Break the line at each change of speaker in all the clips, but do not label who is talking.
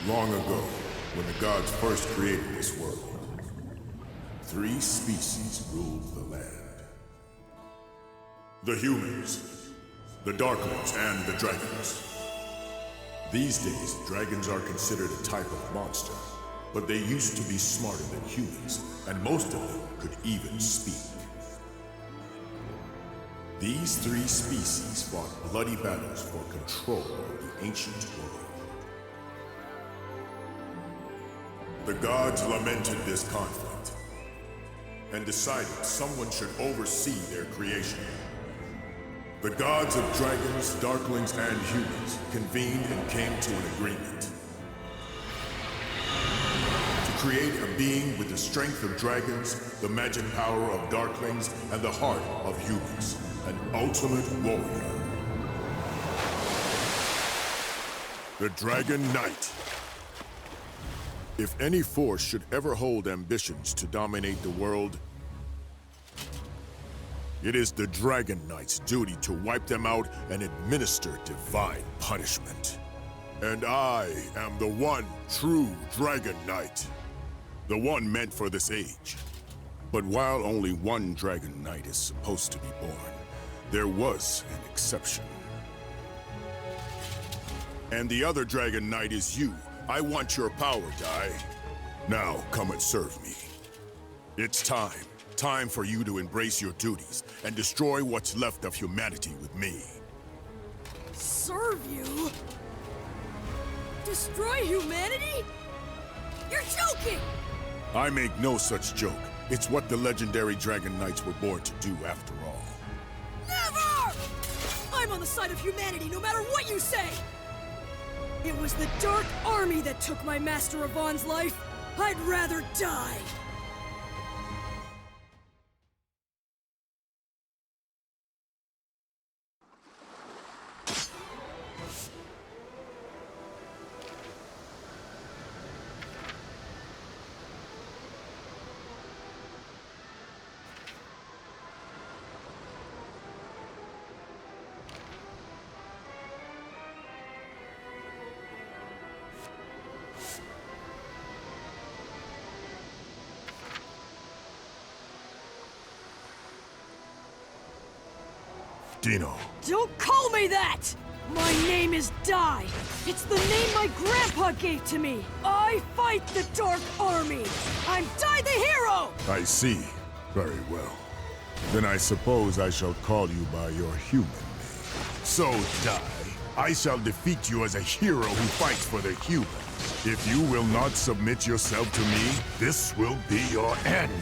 Long ago, when the gods first created this world, three species ruled the land. The humans, the darklings, and the dragons. These days, dragons are considered a type of monster, but they used to be smarter than humans, and most of them could even speak. These three species fought bloody battles for control of the ancient world. The gods lamented this conflict and decided someone should oversee their creation. The gods of dragons, darklings, and humans convened and came to an agreement to create a being with the strength of dragons, the magic power of darklings, and the heart of humans, an ultimate warrior. The Dragon Knight. If any force should ever hold ambitions to dominate the world, it is the Dragon Knight's duty to wipe them out and administer divine punishment. And I am the one true Dragon Knight, the one meant for this age. But while only one Dragon Knight is supposed to be born, there was an exception. And the other Dragon Knight is you. I want your power, Dai. Now, come and serve me. It's time. Time for you to embrace your duties and destroy what's left of humanity with me.
Serve you? Destroy humanity? You're joking!
I make no such joke. It's what the legendary Dragon Knights were born to do after all.
Never! I'm on the side of humanity no matter what you say! It was the Dark Army that took my Master Yvonne's life. I'd rather die.
Dino.
Don't call me that! My name is Dai. It's the name my grandpa gave to me. I fight the Dark Army. I'm Dai the Hero!
I see. Very well. Then I suppose I shall call you by your human name. So, Dai, I shall defeat you as a hero who fights for the humans. If you will not submit yourself to me, this will be your end.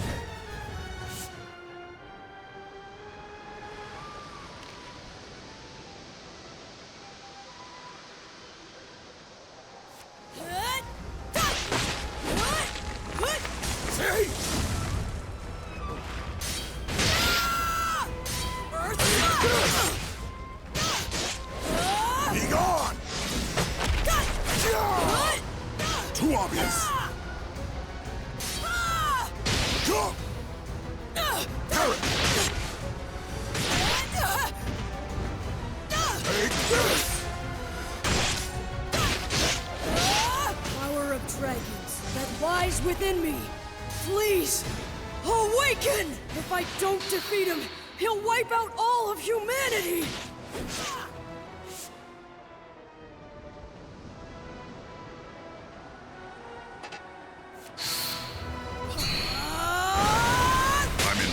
Too obvious! Go! Parrot! Take this!
Power of dragons that lies within me. Please, awaken! If I don't defeat him, he'll wipe out all of humanity!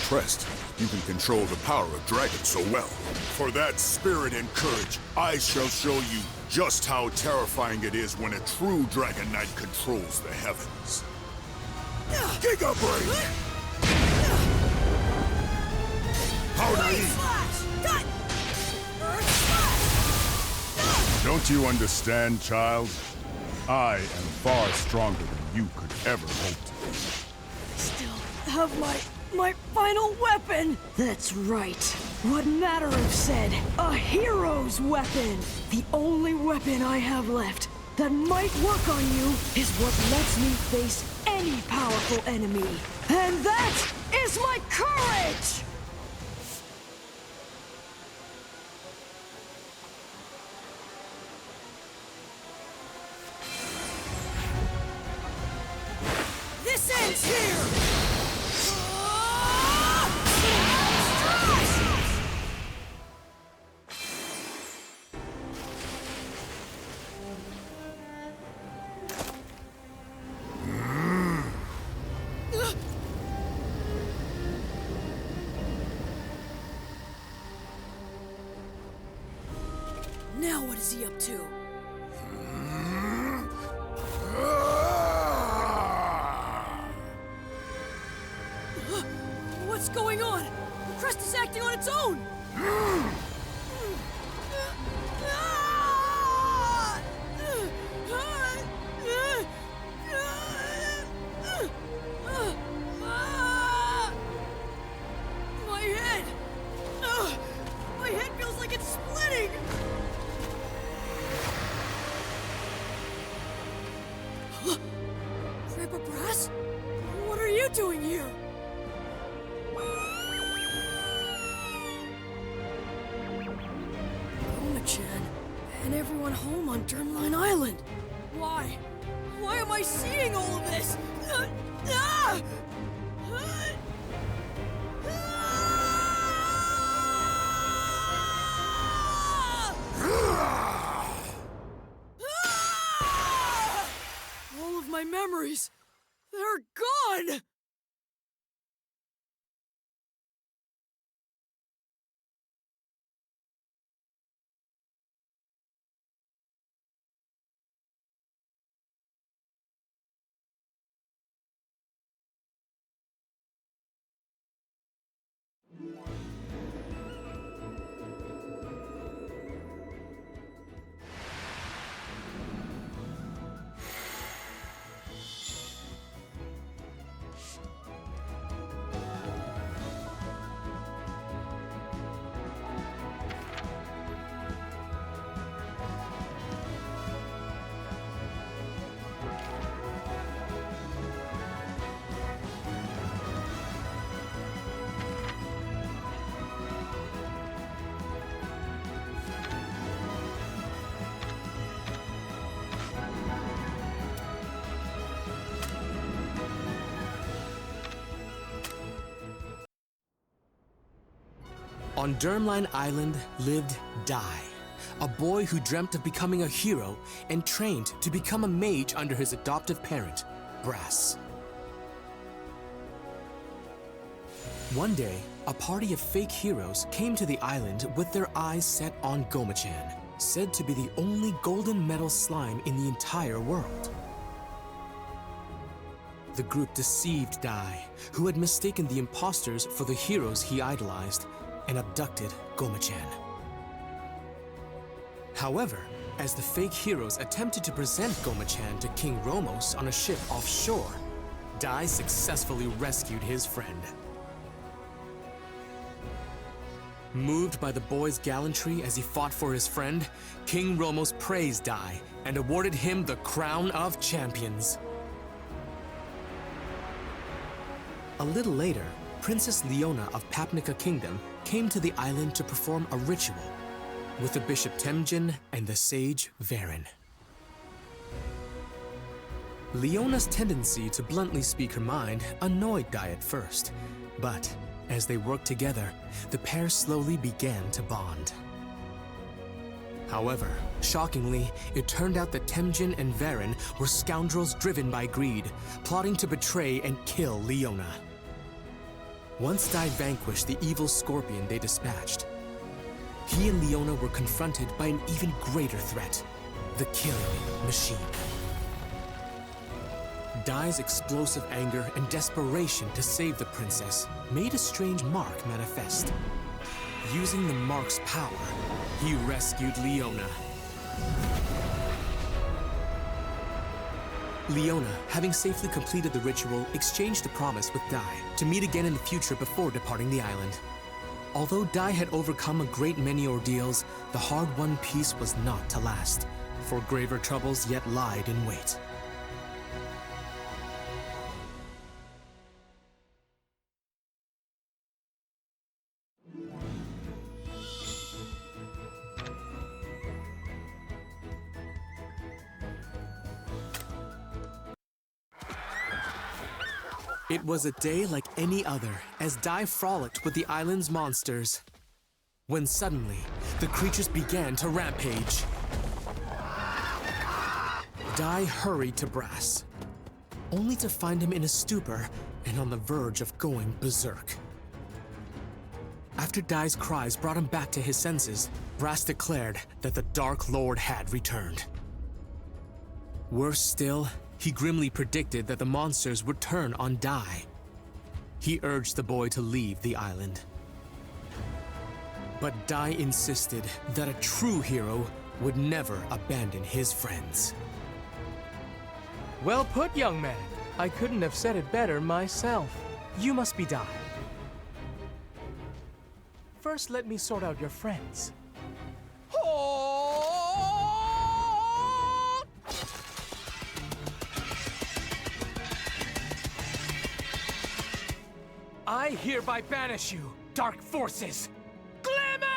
Impressed. You can control the power of dragons so well. For that spirit and courage, I shall show you just how terrifying it is when a true Dragon Knight controls the heavens. Giga Brain! How naive! Don't you understand, child? I am far stronger than you could ever hope to be.
I still have my final weapon! That's right. What Matterev said. A hero's weapon! The only weapon I have left that might work on you is what lets me face any powerful enemy. And that is my courage! This ends here! Now what is he up to? What's going on? The crest is acting on its own! My head! My head feels like it's splitting! Grandpa Brass? What are you doing here? Goma-chan, and everyone home on Germline Island. Why? Why am I seeing all of this? All of my memories, they're gone!
On Germline Island lived Dai, a boy who dreamt of becoming a hero and trained to become a mage under his adoptive parent, Brass. One day, a party of fake heroes came to the island with their eyes set on Goma-chan, said to be the only golden metal slime in the entire world. The group deceived Dai, who had mistaken the imposters for the heroes he idolized, and abducted Goma-chan. However, as the fake heroes attempted to present Goma-chan to King Romos on a ship offshore, Dai successfully rescued his friend. Moved by the boy's gallantry as he fought for his friend, King Romos praised Dai and awarded him the Crown of Champions. A little later, Princess Leona of Papnica Kingdom came to the island to perform a ritual with the Bishop Temjin and the sage Varen. Leona's tendency to bluntly speak her mind annoyed Dai at first, but as they worked together, the pair slowly began to bond. However, shockingly, it turned out that Temjin and Varen were scoundrels driven by greed, plotting to betray and kill Leona. Once Dai vanquished the evil scorpion they dispatched, he and Leona were confronted by an even greater threat, the killing machine. Dai's explosive anger and desperation to save the princess made a strange mark manifest. Using the mark's power, he rescued Leona. Leona, having safely completed the ritual, exchanged a promise with Dai to meet again in the future before departing the island. Although Dai had overcome a great many ordeals, the hard-won peace was not to last, for graver troubles yet lied in wait. It was a day like any other as Dai frolicked with the island's monsters. When suddenly, the creatures began to rampage. Dai hurried to Brass, only to find him in a stupor and on the verge of going berserk. After Dai's cries brought him back to his senses, Brass declared that the Dark Lord had returned. Worse still, he grimly predicted that the monsters would turn on Dai. He urged the boy to leave the island. But Dai insisted that a true hero would never abandon his friends.
Well put, young man. I couldn't have said it better myself. You must be Dai. First, let me sort out your friends. I hereby banish you, dark forces! Glimmer!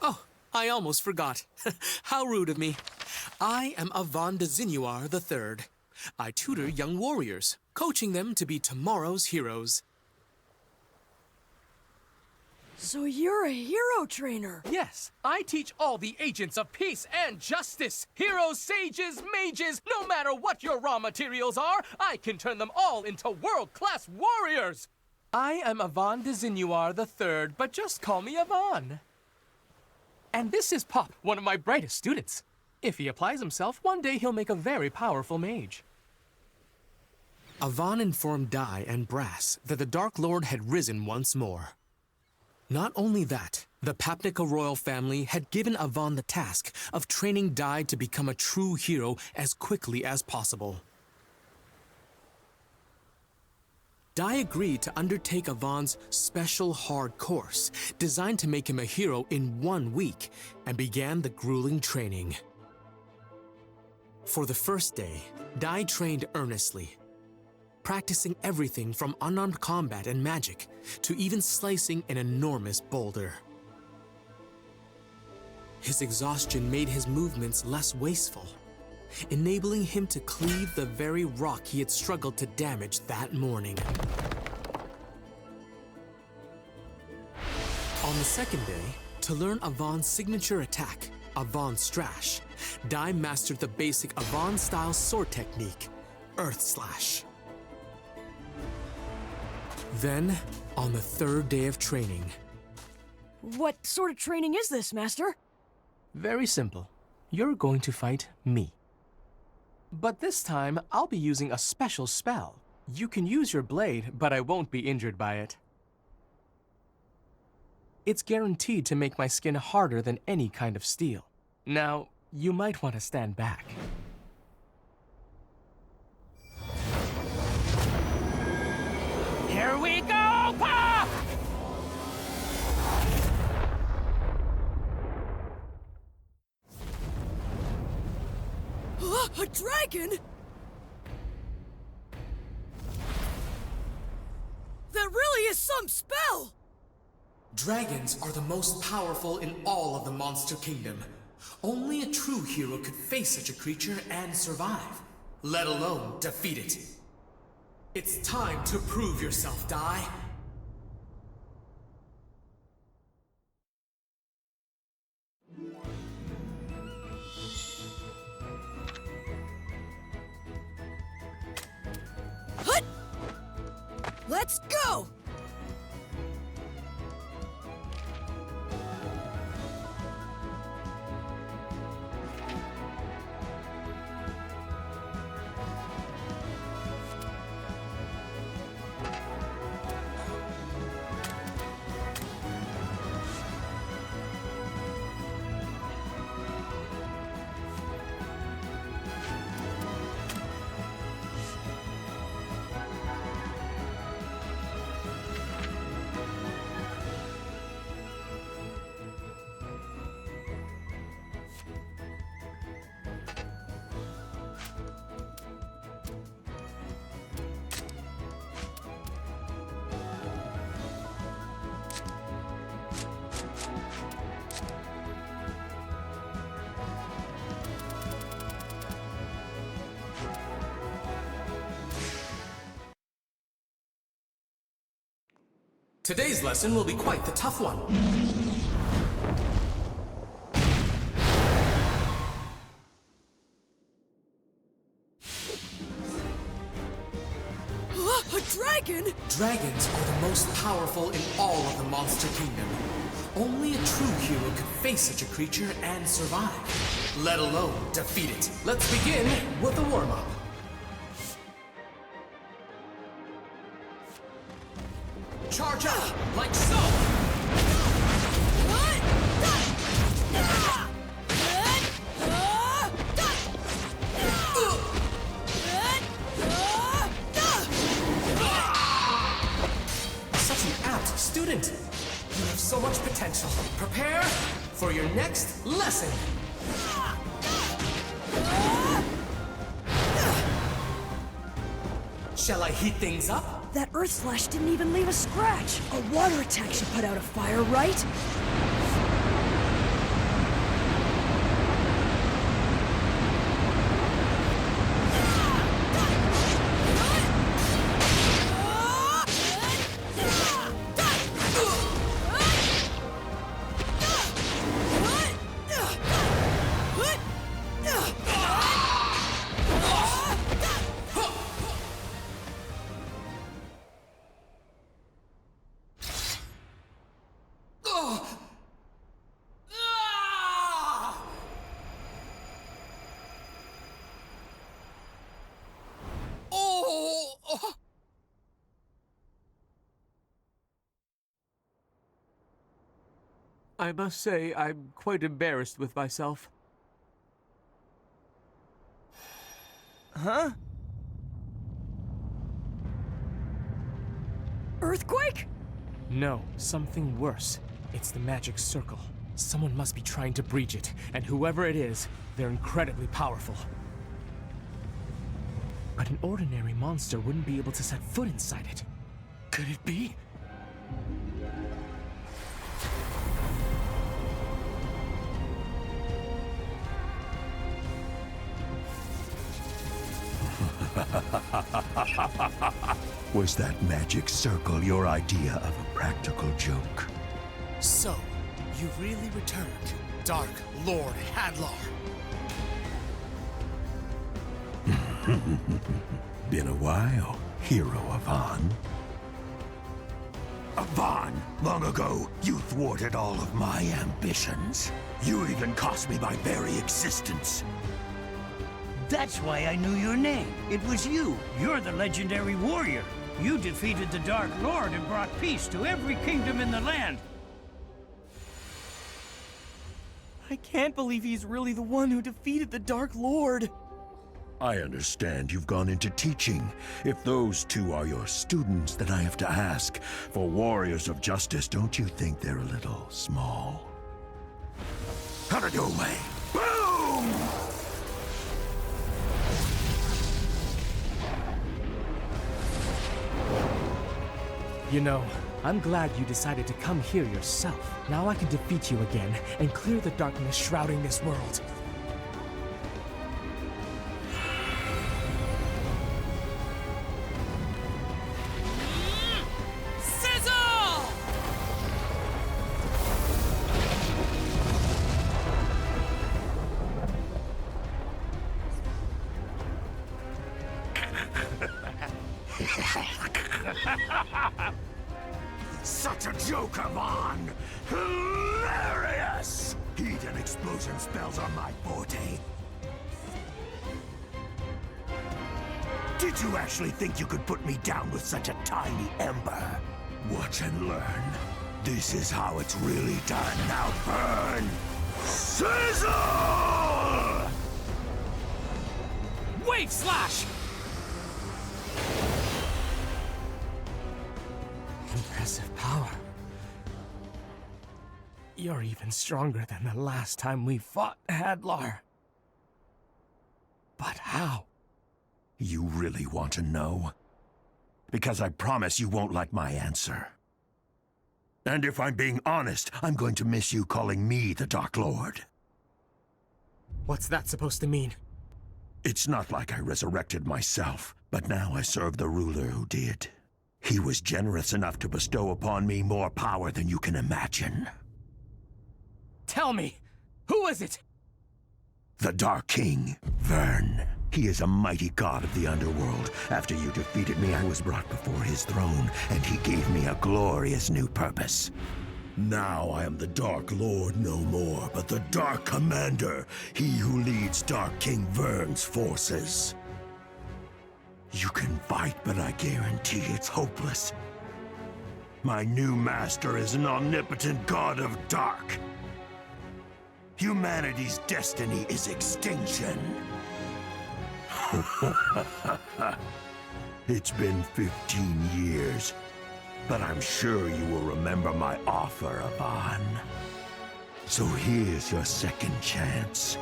Oh, I almost forgot. How rude of me. I am Avan de Zinuar III. I tutor young warriors, coaching them to be tomorrow's heroes.
So you're a hero trainer.
Yes, I teach all the agents of peace and justice. Heroes, sages, mages, no matter what your raw materials are, I can turn them all into world-class warriors. I am Avan de Zinuar III, but just call me Avan. And this is Pop, one of my brightest students. If he applies himself, one day he'll make a very powerful mage.
Avan informed Dai and Brass that the Dark Lord had risen once more. Not only that, the Papnica royal family had given Avan the task of training Dai to become a true hero as quickly as possible. Dai agreed to undertake Avan's special hard course, designed to make him a hero in 1 week, and began the grueling training. For the first day, Dai trained earnestly, practicing everything from unarmed combat and magic to even slicing an enormous boulder. His exhaustion made his movements less wasteful, enabling him to cleave the very rock he had struggled to damage that morning. On the second day, to learn Avan's signature attack, Avan Strash, Dai mastered the basic Avan-style sword technique, Earth Slash. Then, on the third day of training...
What sort of training is this, Master?
Very simple. You're going to fight me. But this time, I'll be using a special spell. You can use your blade, but I won't be injured by it. It's guaranteed to make my skin harder than any kind of steel. Now, you might want to stand back. Here we go, Pop!
A dragon? That really is some spell!
Dragons are the most powerful in all of the Monster Kingdom. Only a true hero could face such a creature and survive, let alone defeat it. It's time to prove yourself, Dai.
Hut! Let's go!
Today's lesson will be quite the tough one.
A dragon?
Dragons are the most powerful in all of the Monster Kingdom. Only a true hero could face such a creature and survive, let alone defeat it. Let's begin with a warm-up. Charge up, like so! Such an apt student! You have so much potential. Prepare for your next lesson! Shall I heat things up?
That Earth Slash didn't even leave a scratch. A water attack should put out a fire, right?
I must say, I'm quite embarrassed with myself. Huh?
Earthquake?
No, something worse. It's the magic circle. Someone must be trying to breach it, and whoever it is, they're incredibly powerful. But an ordinary monster wouldn't be able to set foot inside it. Could it be?
Was that magic circle your idea of a practical joke?
So, you really returned, Dark Lord Hadlar.
Been a while, hero Avan. Avan, long ago, you thwarted all of my ambitions. You even cost me my very existence.
That's why I knew your name. It was you. You're the legendary warrior. You defeated the Dark Lord and brought peace to every kingdom in the land.
I can't believe he's really the one who defeated the Dark Lord.
I understand you've gone into teaching. If those two are your students, then I have to ask, for warriors of justice, don't you think they're a little small? Out of your way! Boom!
You know, I'm glad you decided to come here yourself. Now I can defeat you again and clear the darkness shrouding this world.
Such a joke, Avan! Hilarious! Heat and explosion spells are my forte. Did you actually think you could put me down with such a tiny ember? Watch and learn. This is how it's really done. Now burn! Sizzle!
Wave Slash! Impressive power. You're even stronger than the last time we fought, Hadlar. But how?
You really want to know? Because I promise you won't like my answer. And if I'm being honest, I'm going to miss you calling me the Dark Lord.
What's that supposed to mean?
It's not like I resurrected myself, but now I serve the ruler who did. He was generous enough to bestow upon me more power than you can imagine.
Tell me, who is it?
The Dark King, Vern. He is a mighty god of the underworld. After you defeated me, I was brought before his throne, and he gave me a glorious new purpose. Now I am the Dark Lord no more, but the Dark Commander, he who leads Dark King Vern's forces. You can fight, but I guarantee it's hopeless. My new master is an omnipotent god of dark. Humanity's destiny is extinction. It's been 15 years, but I'm sure you will remember my offer, Yvonne. So here's your second chance.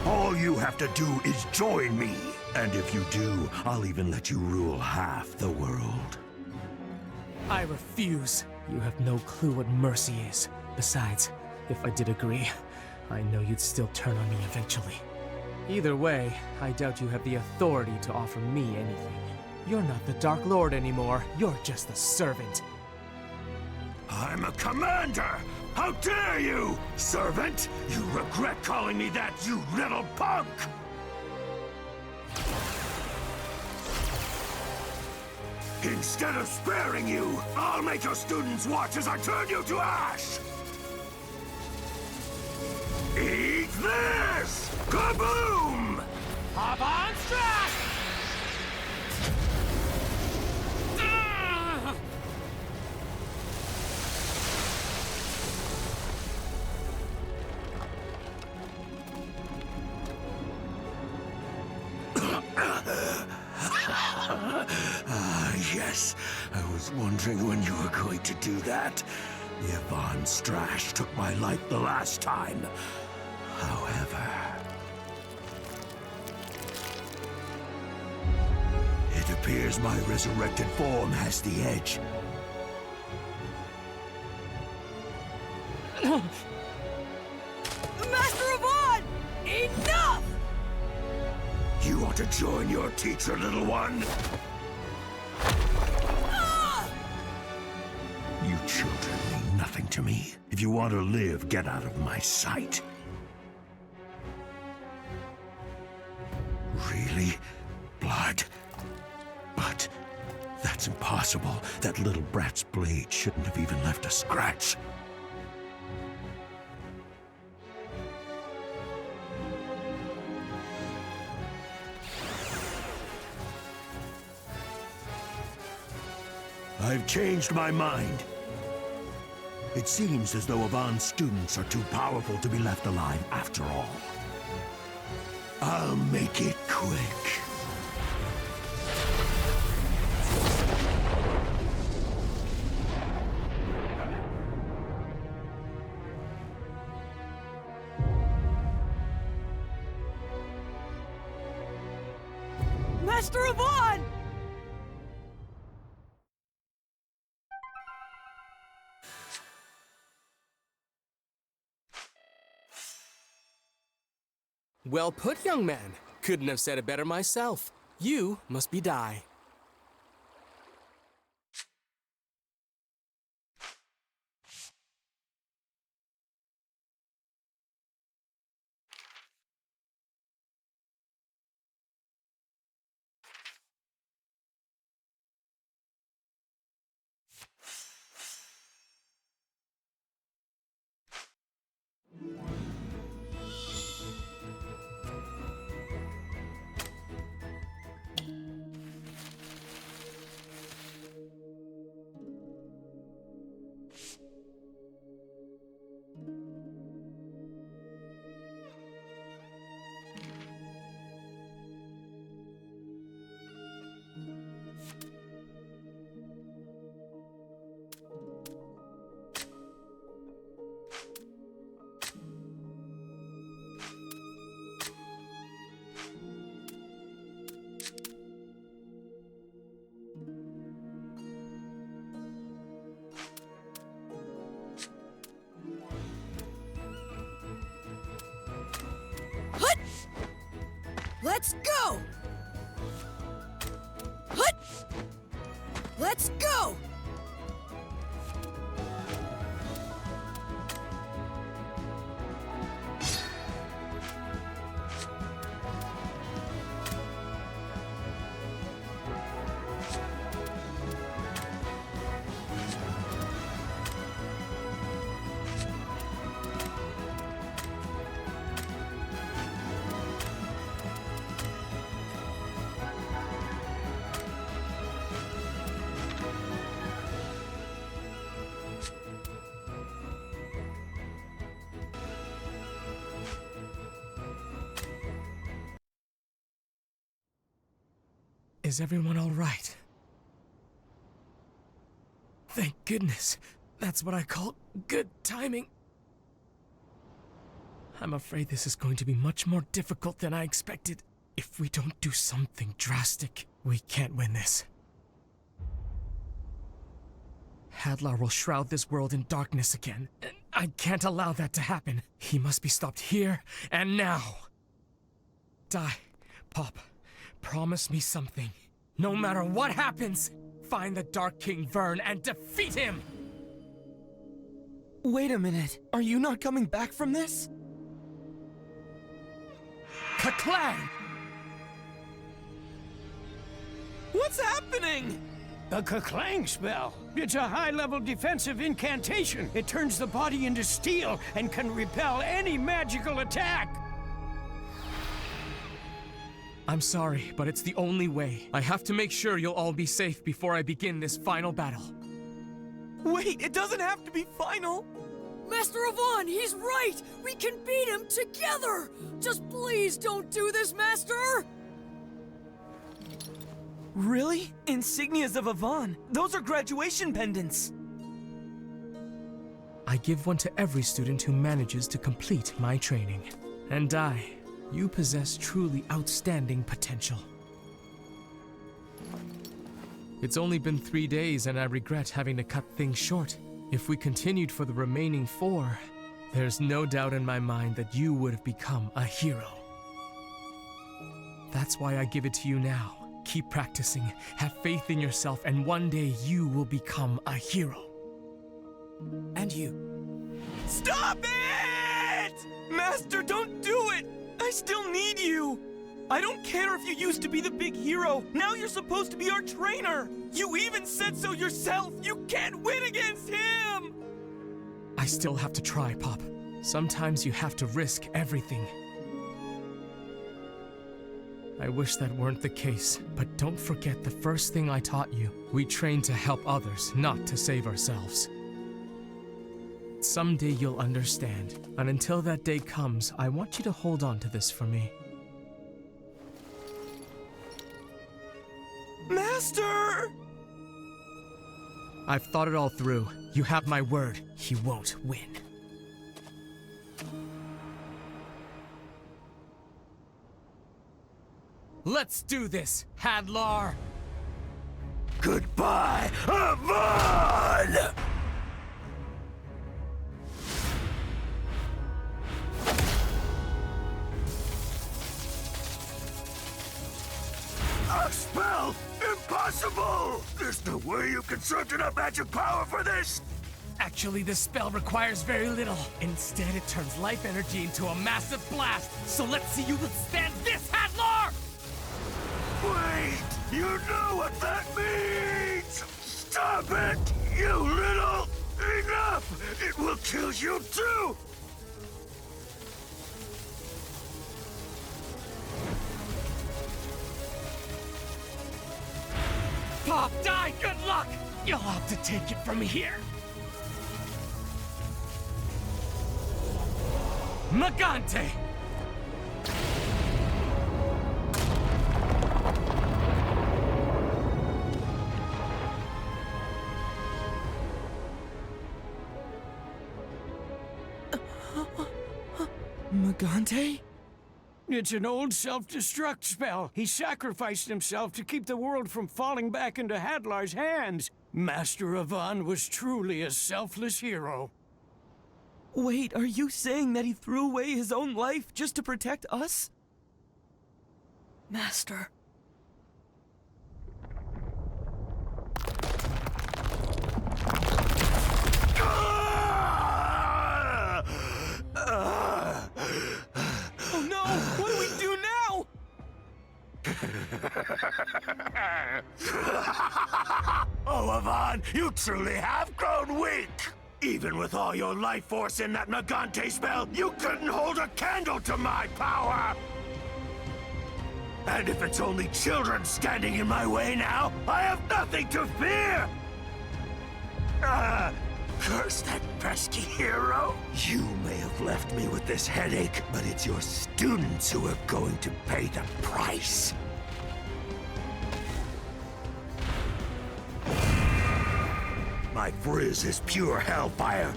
All you have to do is join me. And if you do, I'll even let you rule half the world.
I refuse. You have no clue what mercy is. Besides, if I did agree, I know you'd still turn on me eventually. Either way, I doubt you have the authority to offer me anything. You're not the Dark Lord anymore. You're just a servant.
I'm a commander! How dare you, servant! You regret calling me that, you little punk! Instead of sparing you, I'll make your students watch as I turn you to ash! Eat this! Kaboom!
Hop on, Strash!
Yes. I was wondering when you were going to do that. Yvonne Strash took my life the last time. However, it appears my resurrected form has the edge.
Master Yvonne! Enough!
You want to join your teacher, little one? You children mean nothing to me. If you want to live, get out of my sight. Really? Blood? But that's impossible. That little brat's blade shouldn't have even left a scratch. I've changed my mind. It seems as though Yvonne's students are too powerful to be left alive after all. I'll make it quick.
Master Yvonne!
Well put, young man. Couldn't have said it better myself. You must be Dai.
Let's go! Hut! Let's go!
Is everyone all right? Thank goodness. That's what I call good timing. I'm afraid this is going to be much more difficult than I expected. If we don't do something drastic, we can't win this. Hadlar will shroud this world in darkness again, and I can't allow that to happen. He must be stopped here and now. Pop, promise me something. No matter what happens, find the Dark King Vern and defeat him!
Wait a minute. Are you not coming back from this?
Ka-clang!
What's happening?
The Ka-clang spell. It's a high-level defensive incantation. It turns the body into steel and can repel any magical attack.
I'm sorry, but it's the only way. I have to make sure you'll all be safe before I begin this final battle.
Wait, it doesn't have to be final.
Master Avon, he's right! We can beat him together! Just please don't do this, Master!
Really? Insignias of Avon. Those are graduation pendants.
I give one to every student who manages to complete my training. And you possess truly outstanding potential. It's only been 3 days and I regret having to cut things short. If we continued for the remaining 4, there's no doubt in my mind that you would have become a hero. That's why I give it to you now. Keep practicing, have faith in yourself, and one day you will become a hero.
And you. Stop it! Master, don't do it! I still need you! I don't care if you used to be the big hero. Now you're supposed to be our trainer! You even said so yourself! You can't win against him!
I still have to try, Pop. Sometimes you have to risk everything. I wish that weren't the case, but don't forget the first thing I taught you. We train to help others, not to save ourselves. Someday you'll understand, and until that day comes, I want you to hold on to this for me.
Master!
I've thought it all through. You have my word. He won't win. Let's do this, Hadlar!
Goodbye, Avon! A spell! Impossible! There's no way you conserved enough magic power for this!
Actually, this spell requires very little. Instead, it turns life energy into a massive blast. So let's see you withstand this, Hadlar!
Wait! You know what that means! Stop it, you little... Enough! It will kill you too!
Pop, die! Good luck! You'll have to take it from here. Magante!
Magante?
It's an old self-destruct spell. He sacrificed himself to keep the world from falling back into Hadlar's hands. Master Avon was truly a selfless hero.
Wait, are you saying that he threw away his own life just to protect us?
Master.
man, you truly have grown weak! Even with all your life force in that Magante spell, you couldn't hold a candle to my power! And if it's only children standing in my way now, I have nothing to fear! Curse that pesky hero! You may have left me with this headache, but it's your students who are going to pay the price. My frizz is pure hellfire.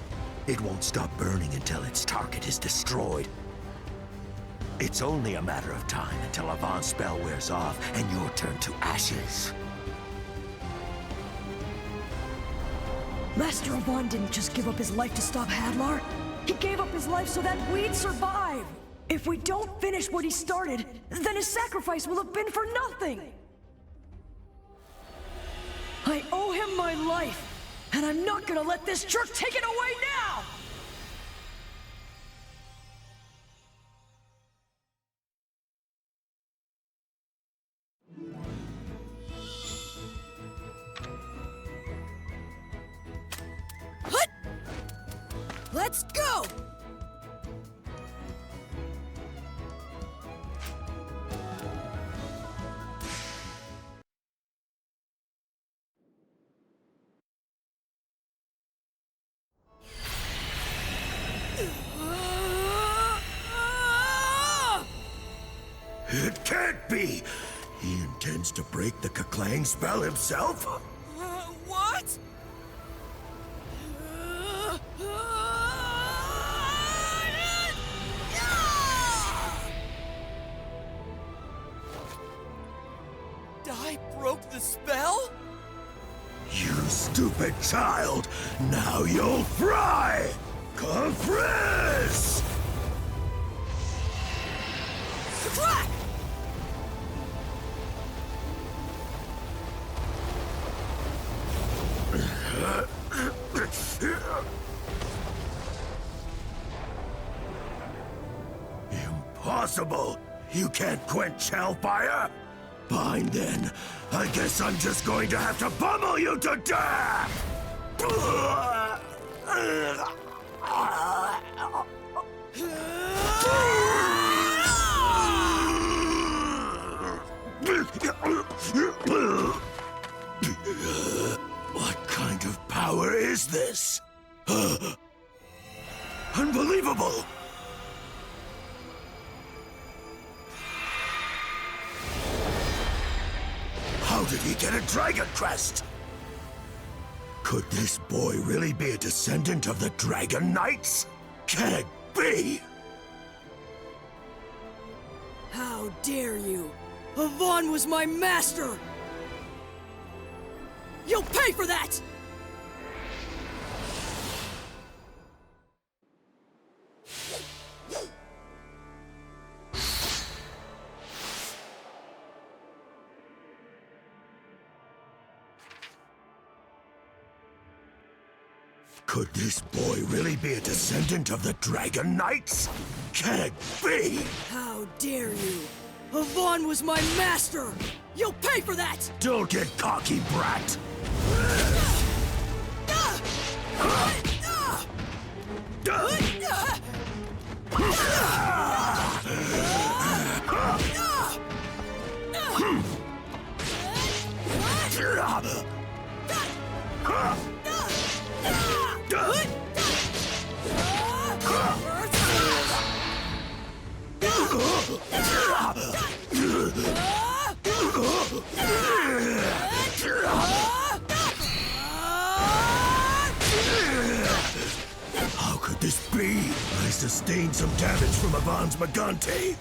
It won't stop burning until its target is destroyed. It's only a matter of time until Avon's spell wears off and you'll turn to ashes.
Master Avon didn't just give up his life to stop Hadlar. He gave up his life so that we'd survive. If we don't finish what he started, then his sacrifice will have been for nothing. I owe him my life, and I'm not gonna let this jerk take it away now! Let's go!
It can't be! He intends to break the Kaklang spell himself?
What? I broke the spell?
You stupid child! Now you'll fry! Come frizz!
Crack!
Impossible! You can't quench hellfire? Fine then. I guess I'm just going to have to pummel you to death! What kind of power is this? Unbelievable! How did he get a dragon crest? Could this boy really be a descendant of the Dragon Knights? Can it be?
How dare you! Avon was my master! You'll pay for that!
Could this boy really be a descendant of the Dragon Knights? Can it be?
How dare you! Avon was my master! You'll pay for that!
Don't get cocky, brat! How could this be? I sustained some damage from Avon's Magante.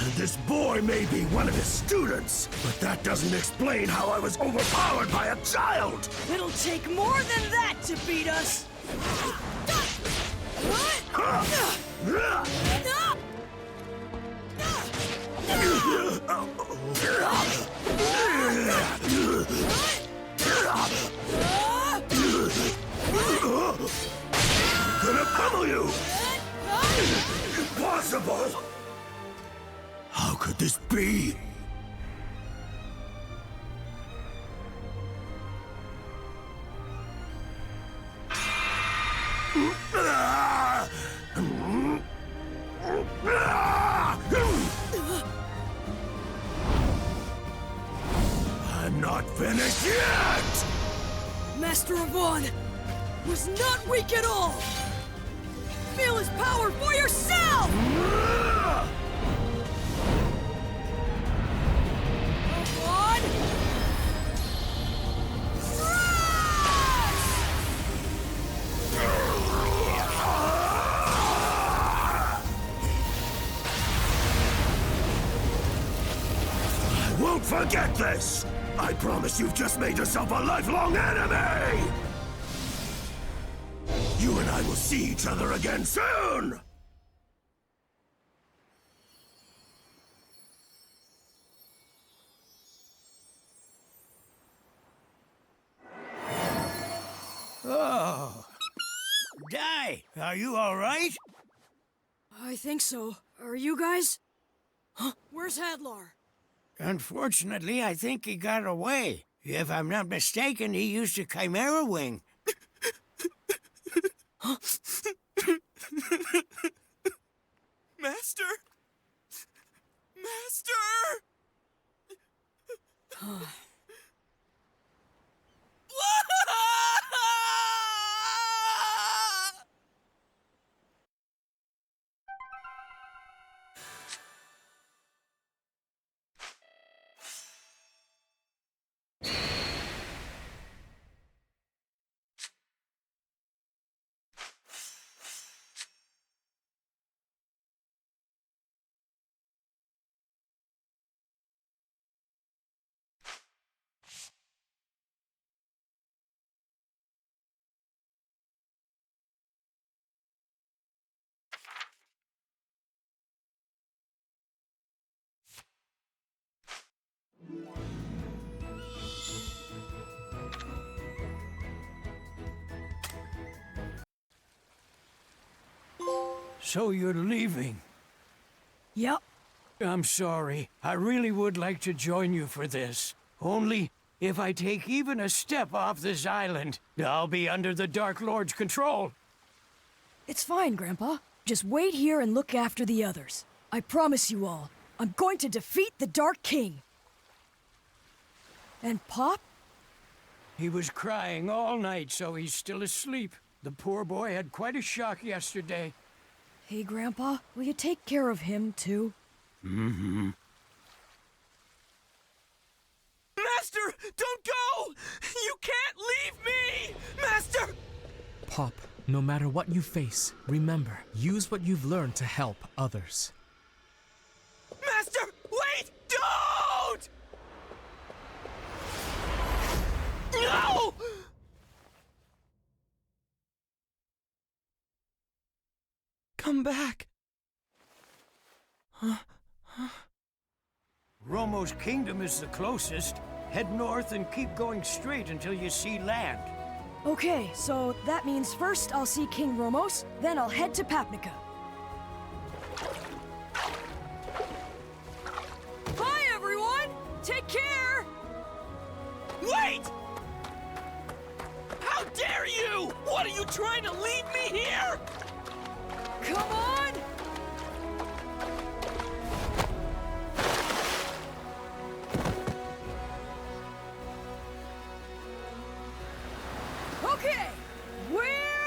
And this boy may be one of his students, but that doesn't explain how I was overpowered by a child!
It'll take more than that to beat us!
I'm gonna pummel you! Impossible! How could this be? finished yet!
Master Avon was not weak at all! Feel his power for yourself! Avon! Strash!
I won't forget this! I promise you've just made yourself a lifelong enemy! You and I will see each other again soon!
Oh. Di, are you all right?
I think so. Are you guys? Huh? Where's Hadlar?
Unfortunately, I think he got away. If I'm not mistaken, he used a chimera wing.
Master! Master!
So you're leaving.
Yep.
I'm sorry. I really would like to join you for this. Only, if I take even a step off this island, I'll be under the Dark Lord's control.
It's fine, Grandpa. Just wait here and look after the others. I promise you all, I'm going to defeat the Dark King. And Pop?
He was crying all night, so he's still asleep. The poor boy had quite a shock yesterday.
Hey, Grandpa, will you take care of him, too?
Mm-hmm.
Master, don't go! You can't leave me! Master!
Pop, no matter what you face, remember, use what you've learned to help others.
Master, wait! Don't! No! Come back.
Romo's kingdom is the closest. Head north and keep going straight until you see land.
Okay, so that means first I'll see King Romos, then I'll head to Papnica. Bye, everyone! Take care!
Wait! How dare you! What are you trying to leave me here?
Come on! Okay, we're